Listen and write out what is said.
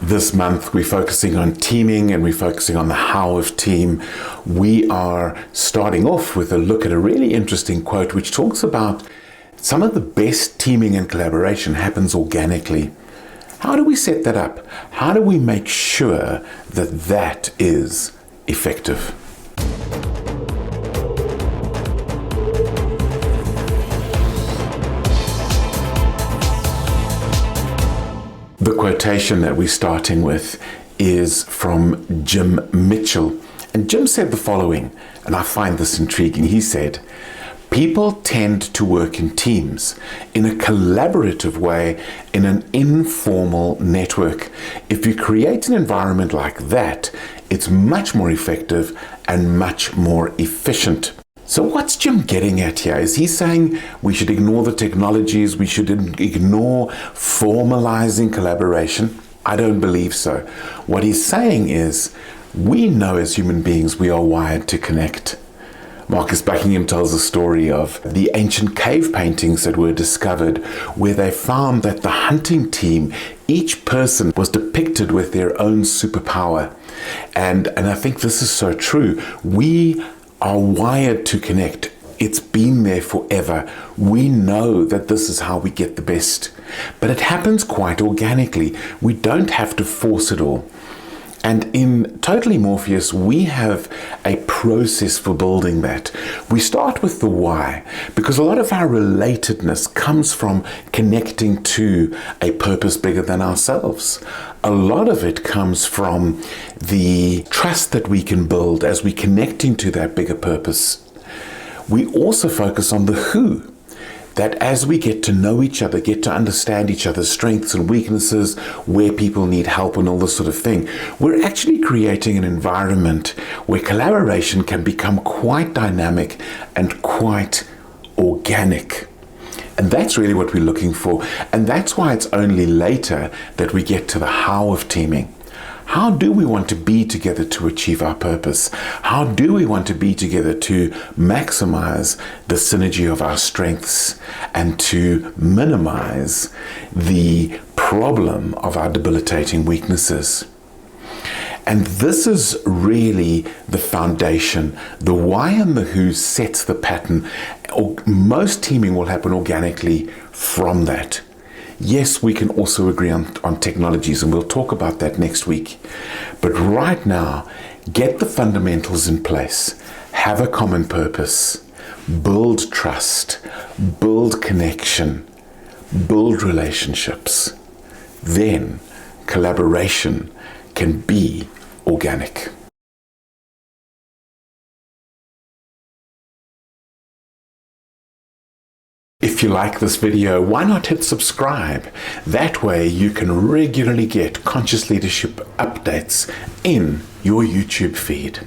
This month we're focusing on teaming and we're focusing on the how of team. We are starting off with a look at a really interesting quote which talks about some of the best teaming and collaboration happens organically. How do we set that up? How do we make sure that that is effective? The quotation that we're starting with is from Jim Mitchell. And Jim said the following, and I find this intriguing. He said, "People tend to work in teams, in a collaborative way, in an informal network. If you create an environment like that, it's much more effective and much more efficient." So what's Jim getting at here? Is he saying we should ignore the technologies, we should ignore formalizing collaboration? I don't believe so. What he's saying is we know as human beings we are wired to connect. Marcus Buckingham tells a story of the ancient cave paintings that were discovered where they found that the hunting team, each person was depicted with their own superpower. And I think this is so true. We are wired to connect. It's been there forever. We know that this is how we get the best. But it happens quite organically. We don't have to force it all. And in Totally Morpheus, we have a process for building that. We start with the why, because a lot of our relatedness comes from connecting to a purpose bigger than ourselves. A lot of it comes from the trust that we can build as we're connecting to that bigger purpose. We also focus on the who. That as we get to know each other, get to understand each other's strengths and weaknesses, where people need help and all this sort of thing, we're actually creating an environment where collaboration can become quite dynamic and quite organic. And that's really what we're looking for. And that's why it's only later that we get to the how of teaming. How do we want to be together to achieve our purpose? How do we want to be together to maximize the synergy of our strengths and to minimize the problem of our debilitating weaknesses? And this is really the foundation. The why and the who sets the pattern. Most teaming will happen organically from that. Yes, we can also agree on technologies, and we'll talk about that next week. But right now, get the fundamentals in place. Have a common purpose. Build trust. Build connection. Build relationships. Then collaboration can be organic. If you like this video, why not hit subscribe? That way you can regularly get conscious leadership updates in your YouTube feed.